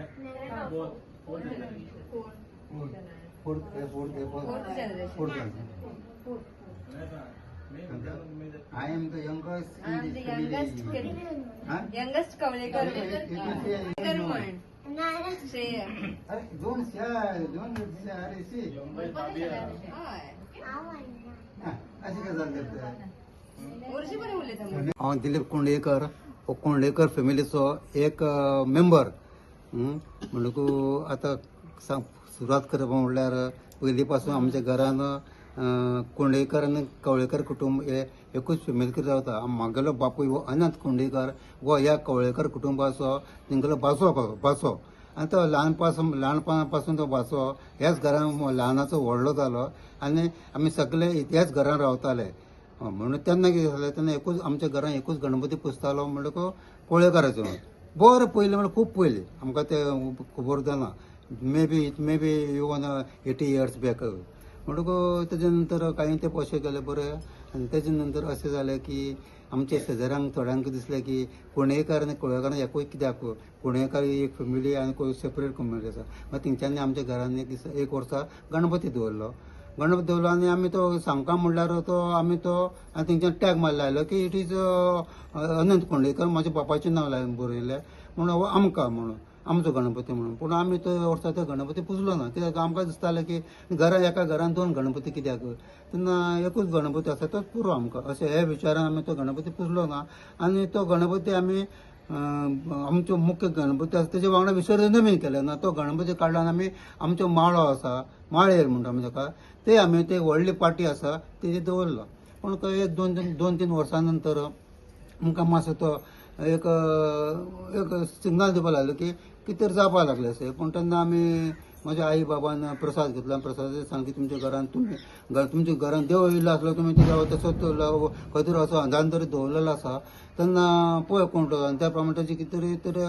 I am the youngest in this family. Youngest Kavlekar. अरे दोन अरे सी अशी काय झालं दिलीप कोंडेकर फॅमिलीचो एक मेंबर म्हणून आता सुरुवात करप म्हणल्यार पयलीं पासून आमच्या घरान कोंडेकर आनी कवळेकर कुटुंब हे एकूच फॅमिली रावता. म्हागेलो बापूय हो अनंत कोंडेकर हो ह्या कवळेकर कुटुंबाचो तेंगेलो भासो आनी तो ल्हानपणा पासून तो भासो ह्याच घरान ल्हानाचो व्हडलो जालो आनी आमी सगळे ह्याच घरान रावताले. म्हणून तेन्ना कितें जालें तेन्ना एकूच आमच्या घरान एकूच गणपती पुजतालो म्हणल्यार कोळेकाराचो. बरें पयलीं म्हणल्यार खूब पयलीं आमकां तें खबर जाना may be even 80 years back. म्हणटकूच तेजे नंतर कांय ते पयशे गेले बरें आनी तेजे नंतर अशें जालें की आमच्या शेजाऱ्यांक थोड्यांक दिसलें की कोणेकार आनी कोळेकार एकूच कित्याक कोणेकार एक फॅमिली आनी सेपरेट कम्युनिटी आसा. मागीर तेंच्यांनी आमच्या घरान एक वर्सा गणपती दवरलो आनी आमी तो सांगता म्हणल्यार तो आमी तो आनी तेंच्यान टॅग मारलो लायलो की इट इज अनंत कोंडेकर म्हाज्या बापाचें नांव बरयलें म्हणून हो आमकां म्हणून आमचो गणपती म्हणून. पूण आमी तो वर्सा तो गणपती पुजलो ना. कित्याक आमकां दिसतालें की एका घरान दोन गणपती कित्याक तेन्ना एकूच गणपती आसा तोच पुरो आमकां अशें हे विचारान आमी तो गणपती पुजलो ना. आनी तो गणपती आमी आमचो मुख्य गणपती आसा तेजे वांगडा विसर्जन बीन केलें ना. तो गणपती काडल्यान आमी आमचो माळो आसा माळयेर म्हणटा आमी ताका ते आमी ते व्हडली पाटी आसा तेजी दवरला. पूण एक दोन तीन वर्सां नंतर आमकां मातसो तो एक सिग्नल दिवपा लागलो की कितें तरी जावपा लागलें अशें. पूण तेन्ना आमी म्हज्या आई बाबान प्रसाद घेतलो आनी प्रसादाचें सांग की तुमच्या घरान तुमच्या घरान देव येयल्लो आसलो तुमी तेच्या तसोच खंय तरी असो अंधान तरी दवरलेलो आसा तेन्ना पळय कोण तो आनी त्या प्रमाणे ताची कितें तरी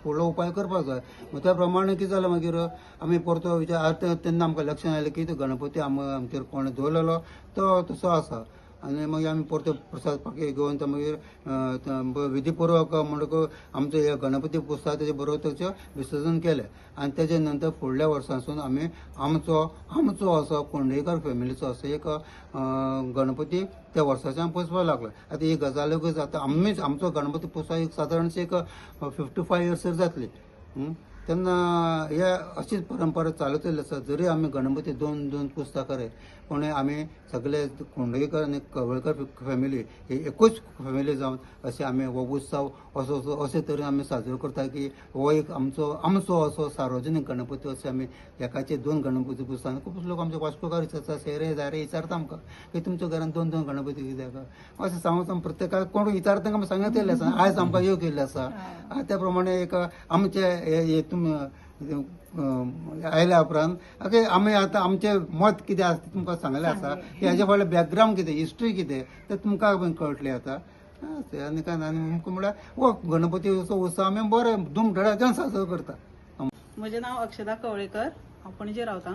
फुडलो उपाय करपाक जाय. त्या प्रमाणे कितें जालें मागीर आमी परतो विचार तेन्ना आमकां लक्षांत आयलें की तो गणपती आमचेर कोणें दवरलेलो तो तसो आसा. आनी मागीर आमी परतो प्रसाद पाकी घेवन तो मागीर विधीपूर्वक म्हणटकूच आमचो हे गणपती पुजता तेजे बरोबर तेचें विसर्जन केलें. आनी तेजे नंतर फुडल्या वर्सांसून आमी आमचो असो कोंडेकर फॅमिलीचो असो एक गणपती त्या वर्साच्यान पुजपाक लागलो. आतां ही गजाल्योच आतां आमचो गणपती पुजपाक एक सादारणशी एक 55 years जातली. तेन्ना हे अशीच परंपरा चालूच आसा. जरी आमी गणपती दोन पुजता खरे पूण आमी सगळे कोंडेकर आनी कवळेकर फॅमिली ही एकूच फॅमिली जावन अशें आमी हो उत्सव अशे तरेन आमी साजरो करता की हो एक आमचो असो सार्वजनीक गणपती अशें आमी एकाचे दोन गणपती पुजता. आनी खूब लोक आमचे वास्कोकार विचारता शेरे जारे विचारता आमकां की तुमच्या घरान दोन गणपती कित्याक अशें सांगून प्रत्येकाक कोण विचारता आमकां सांगत येयल्लें आसा. आयज आमकां योग येयल्लें आसा. त्या प्रमाणे एक आमचे आयल्या उपरांत आमी आतां आमचें मत कितें आसा तें तुमकां सांगलें आसा की हेजे फाटलें बॅकग्रावंड कितें हिस्ट्री कितें तें तुमकां कळटलें आतां. आनी काय आनी म्हणल्यार हो गणपती उत्सव आमी बरें धुमधडाक्यान साजरो करता. म्हजें नांव अक्षता कवळेकर हांव पणजे रावतां.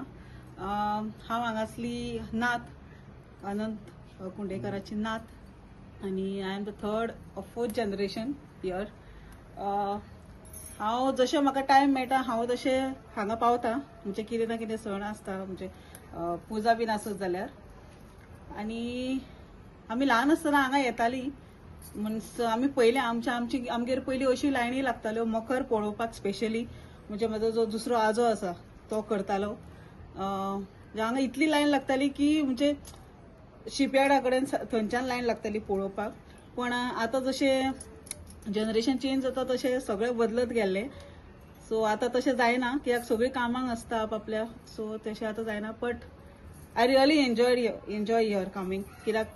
हांव हांगासली नात अनंत कुंडेकराची नात आनी I am the 3rd or 4th generation here. हांव जशें म्हाका टायम मेळटा हांव तशें हांगा पावता. म्हणजे कितें ना कितें सण आसता म्हणजे पुजा बीन आसत जाल्यार. आनी आमी ल्हान आसतना हांगा येतालीं म्हणजे आमी पयलीं आमगेर पयलीं अशी लायनी लागताल्यो मकर पळोवपाक स्पेशली. म्हणजे म्हजो जो दुसरो आजो आसा तो करतालो. हांगा इतली लायन लागताली की म्हणजे शिपयार्डा कडेन थंयच्यान लायन लागताली पळोवपाक. पण आतां जशें जनरेशन चेंज जाता तशें सगळें बदलत गेल्लें. सो आतां तशें जायना कित्याक सगळीं कामाक आसता आपल्या. सो तशें आतां जायना. But I really enjoy here coming. कित्याक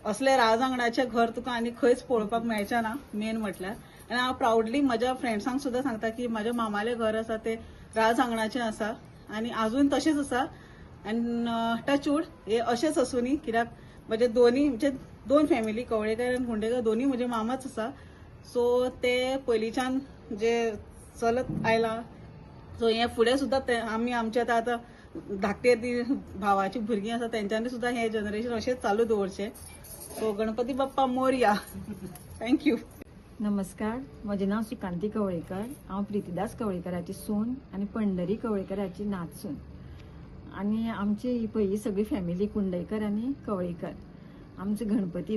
असलें राजआंगणाचें घर तुका आनी खंयच पळोवपाक मेळचें ना मेन म्हटल्यार. आनी हांव प्रावडली म्हज्या फ्रेंड्सांक सुद्दां सांगता की म्हजें मामालें घर आसा तें राजआंगणाचें आसा आनी आजून तशेंच आसा. आनी टचवूड हे अशेंच आसूनी कित्याक म्हजे म्हणजे दोन फॅमिली कवळेकर आनी कुंडेकर दोनूय म्हजे मामाच आसा. सो ते पयलींच्यान जे चलत आयलां. सो हे फुडें सुद्दां आमी आमचे आतां धाकटे भावाची भुरगीं आसा तेंच्यांनी सुद्दां हे जनरेशन अशेंच चालू दवरचें. सो गणपती बाप्पा मोरया. थँक्यू. नमस्कार, म्हजें नांव सुकांती कवळेकर. हांव प्रितीदास कवळेकराची सून आनी पंढरी कवळेकराची नातसून. आनी आमची ही पयली सगळी फॅमिली कुंडयकर आनी कवळेकर. आमचे गणपती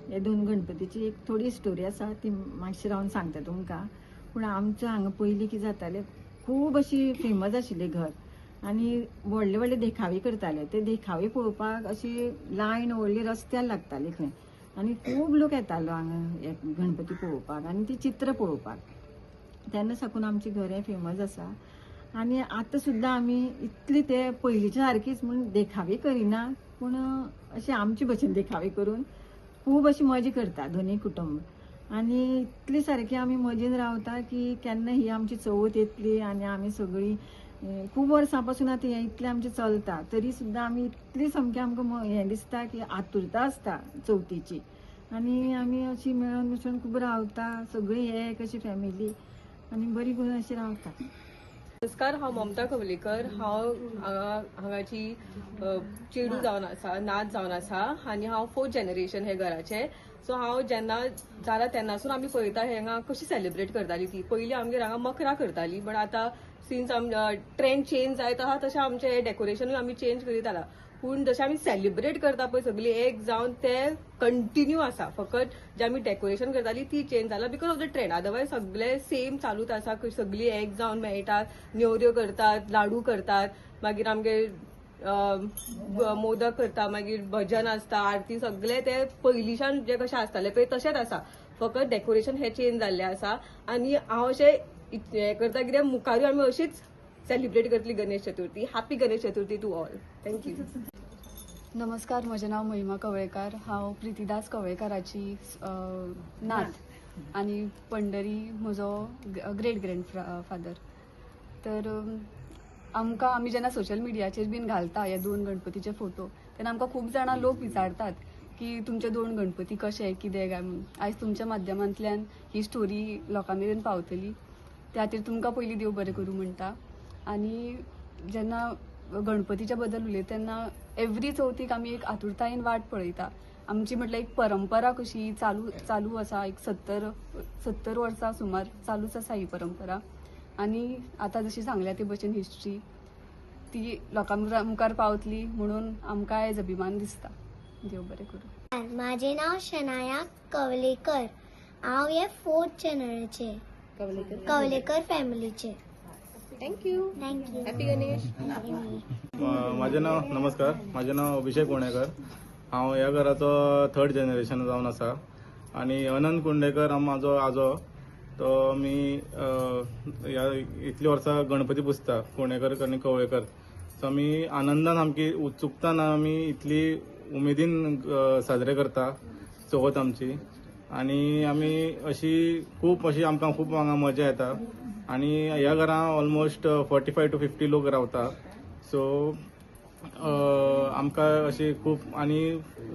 हे दोन गणपतीची एक थोडी स्टोरी आसा, ती मातशी रावन सांगता तुमकां. पूण आमचें हांगा पयलीं कितें जातालें, खूब अशी फेमस आशिल्लें घर आनी व्हडले व्हडले देखावे करताले. ते देखावे पळोवपाक अशी लायन व्हडली रस्त्यार लागताली खंय, आनी खूब लोक येतालो हांगा गणपती पळोवपाक आनी ती चित्र पळोवपाक. तेन्ना साकून आमचें घर हें फेमस आसा. आनी आतां सुद्दां आमी इतली ते पयलींच्या सारकीच म्हूण देखावे करिना, पूण अशें आमचे भशेन देखावे करून खूब अशी मजा करता दोनूय कुटुंब. आनी इतली सारकी आमी मजेन रावता की केन्ना ही आमची चवथ येतली आनी आमी सगळीं खूब वर्सां पासून आतां हें इतलें आमचें चलता, तरी सुद्दां आमी इतली सामकी आमकां हें दिसता की आतुरता आसता चवथीची. आनी आमी अशी मेळून मिसळून खूब रावता, सगळीं एक अशी फॅमिली आनी बरी करून अशी रावता. नमस्कार, हांव ममता कवलेकर. हांव हांगाची चेडू जावन आसा, नात जावन आसा आनी हांव 4th जनरेशन हे घराचें. सो हांव जेन्ना जाला तेन्नासून आमी पळयता हांगा कशी सेलिब्रेट करताली ती. पयलीं आमगेर हांगा मकरा करताली, बट आतां सिन्स ट्रेंड चेंज जायत आहा तशें आमचें डेकोरेशनूय आमी चेंज करीत आला. पूण जशें आमी सेलिब्रेट करता पळय सगळीं एक जावन ते कंटिन्यू आसा. फकत जे आमी डेकोरेशन करताली ती चेंज जाला because of the trend. Otherwise सगळे सेम चालूच आसा. सगळीं एक जावन मेळटात, नेवऱ्यो करतात, लाडू करतात, मागीर आमगे मोदक करता, मागीर भजन आसता, आरती, सगळे ते पयलींच्यान जे कशें आसताले पळय तशेंच आसा. फकत डेकोरेशन हे चेंज जाल्लें आसा. आनी हांव अशें हें करता कित्याक मुखारूय आमी अशीच सेलिब्रेट करतली Ganesh Chaturthi. Happy Ganesh Chaturthi to all. Thank you. नमस्कार, म्हजें नांव महिमा कवळेकर. हांव प्रितीदास कवळेकराची नात आनी पंढरी म्हजो ग्रेट ग्रँडफादर. तर आमी जेन्ना सोशल मिडियाचेर बीन घालता हे दोन गणपतीचे फोटो, तेन्ना आमकां खूब जाणां लोक विचारतात की तुमचे दोन गणपती कशे कितें काय म्हणून. आयज तुमच्या माध्यमांतल्यान ही स्टोरी लोकां मेरेन पावतली, त्या खातीर तुमकां पयलीं देव बरें करूं म्हणटा. आनी जेन्ना गणपतीच्या बद्दल उलयता तेन्ना एवरी चवथीक आमी एक आतुरतायेन वाट पळयता. आमची म्हटल्यार एक परंपरा कशी चालू आसा, एक 70 वर्सां सुमार चालूच आसा ही परंपरा. आनी आतां जशी सांगल्या ते भशेन हिस्ट्री ती लोकां मुखार पावतली म्हणून आमकां आयज अभिमान दिसता. देव बरें करूं. माझे नाव शनाया कवलेकर. हांव हे 4th जनरेचे कवलेकर फॅमिलीचे. थँक्यू. हॅपी गणेश. नमस्कार, माझे नाव अभिषेक कोणेकर. हांव ह्या घराचो 3rd जनरेशन जावन आसा. आनी अनंत कुंडेकर म्हाजो आजो. तो मी इतली वर्सां गणपती पुजता, कोणेकर आनी कवळेकर. सो आमी आनंदान सामकी उत्सुकतान आमी इतली उमेदीन साजरे करता चवथ आमची. आनी आमी आमकां खूब हांगा मजा येता. आनी ह्या घरान ऑलमोस्ट 45 to 50 लोक रावता. सो आमकां अशी खूब आनी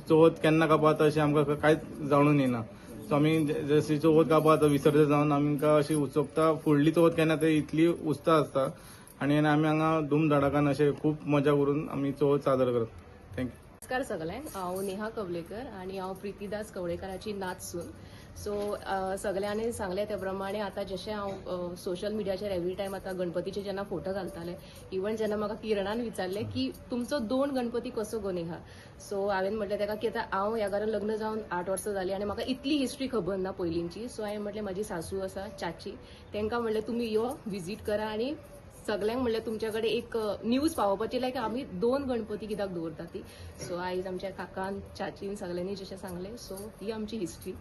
चवथ केन्ना कापाता अशें आमकां कांयच जाणून येना. सो आमी जशी चवथ कापाता विसर्जन जावन आमकां अशी उत्सुकता फुडली चवथ केन्ना ते इतली उत्साह आसता. आनी आमी हांगा धूमधडाकान अशें खूब मजा करून आमी चवथ साजर करता. थँक्यू. नमस्कार सगळ्यांक. हांव नेहा कवलेकर आनी हांव प्रितीदास कवळेकराची नात सून. सो सगळ्यांनी सांगले ते प्रमाणे आतां जशें हांव सोशल मिडियाचेर एवरी टायम आतां गणपतीचे जेन्ना फोटो घालताले, इवन जेन्ना म्हाका किरणान विचारलें की तुमचो 2 गणपती कसो गो नेहा. सो हांवें म्हटलें ताका की आतां हांव ह्या घरान लग्न जावन 8 वर्सां जालीं आनी म्हाका इतली हिस्ट्री खबर ना पयलींची. सो हांवें म्हटलें म्हाजी सासू आसा चाची, तांकां म्हणलें तुमी यो विजीट करा आनी सगळ्यांक म्हणलें तुमच्या कडेन एक न्यूज पावोवपाची लायक आमी 2 गणपती कित्याक दवरता ती. सो आयज आमच्या काकान चाचीन सगळ्यांनी जशें सांगलें, सो ही आमची हिस्ट्री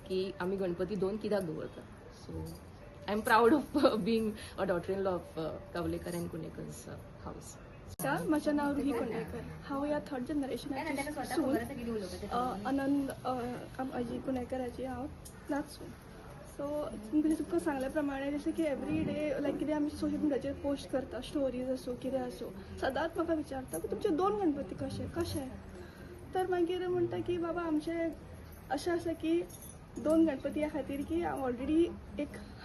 की आमी गणपती 2 कित्याक दवरता. So I am proud of being a daughter in law of Kavalekar and Kundekars house. म्हजें नांव रुही कुंडेकर. हांव ह्या 3rd जनरेशनाची सून. आनंद अजी कुंडेकराची हांव नात सून. सो तुमकां सांगल्या प्रमाणे जशें की एवरी डे लायक कितें आमी सोशल मिडियाचेर पोस्ट करता, स्टोरीज आसूं कितें आसूं, सदांच म्हाका विचारता की तुमचे 2 गणपती कशे. तर मागीर म्हणटा की बाबा आमचें अशें आसा की 2 गणपती ह्या खातीर की हांव ऑलरेडी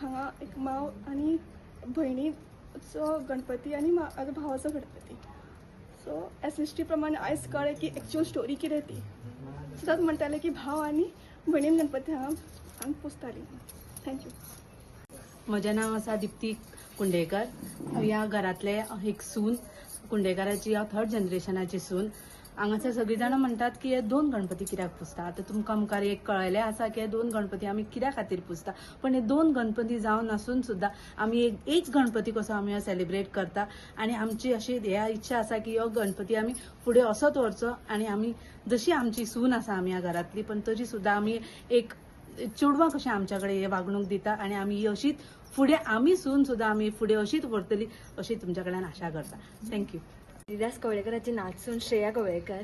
हांगा एक माव आनी भयणीचो गणपती आनी म्हाजो भावाचो गणपती. सो एसएसटी प्रमाणे आयज कळ्ळें की एक्चुअल स्टोरी कितें ती. सदांच म्हणटाले की भाव आनी भयणीन गणपती हांगा पुजताली. थँक्यू. म्हजें नांव आसा दिप्ती कुंडेकर. ह्या घरांतले एक सून कुंडेकराची, हांव थर्ड जनरेशनाची सून. हांगासर सगळीं जाणां म्हणटात की हे 2 गणपती कित्याक पुजता. आतां तुमकां मुखार एक कळयलें आसा की हे 2 गणपती आमी कित्या खातीर पुजता, पण हे 2 गणपती जावन आसून सुद्दां आमी एक गणपती कसो आमी हो सेलिब्रेट करता. आनी आमची अशी ह्या इच्छा आसा की हो गणपती आमी फुडें असोच व्हरचो. आनी आमी जशी आमची सून आसा आमी ह्या घरांतली, पण तरी सुद्दां आमी एक चेडवां कशें आमच्या कडेन हे वागणूक दिता. आनी आमी ही अशीच फुडें आमी सून सुद्दां आमी फुडें अशीच व्हरतली अशी तुमच्या कडल्यान आशा करता. थँक्यू. प्रितीदास कवळेकराची नाचसून श्रेया कवळेकर.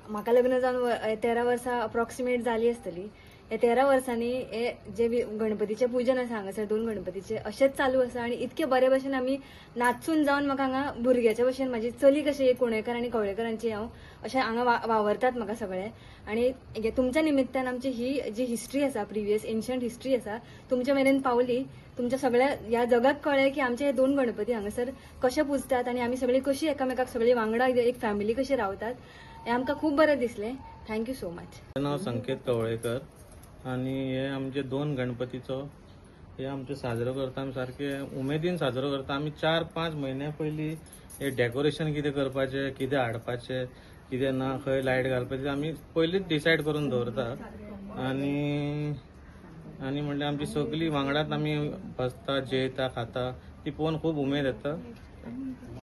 म्हाका लग्न जावन 13 वर्सां अप्रॉक्सिमेट जाली आसतली. हे 13 वर्सांनी हे जे गणपतीचे पूजन आसा हांगासर 2 गणपतीचे अशेंच चालू आसा. आनी इतके बरे भशेन आमी नाचून जावन म्हाका हांगा भुरग्याच्या भशेन म्हाजी चली कशी एक कुंडेकर आनी कवळेकरांची हांव अशें हांगा वावरतात म्हाका सगळे. आनी तुमच्या निमित्तान आमची ही जी हिस्ट्री आसा, प्रिवियस एन्शंट हिस्ट्री आसा, तुमच्या मेरेन पावली. तुमच्या सगळ्या ह्या जगाक कळ्ळें की आमचे हे 2 गणपती हांगासर कशे पुजतात आनी आमी सगळीं कशी एकामेकाक सगळीं वांगडा एक फॅमिली कशी रावतात. हें आमकां खूब बरें दिसलें. Thank you so much. माझं नाव संकेत कवळेकर आणि हे आमचे 2 गणपतीचो हे आमचे साजरो करता. आमी सारखे उमेदीन साजरो करता. आमी 4-5 म्हयन्या पयलीं हे डेकोरेशन कितें करपाचें, कितें हाडपाचें, कितें ना, खंय लायट घालपाची आमी पयलींच डिसायड करून दवरता. आनी म्हणजे आमची सगळीं वांगडाच आमी बसता, जेयता, खाता. ती पळोवन खूब उमेद येता.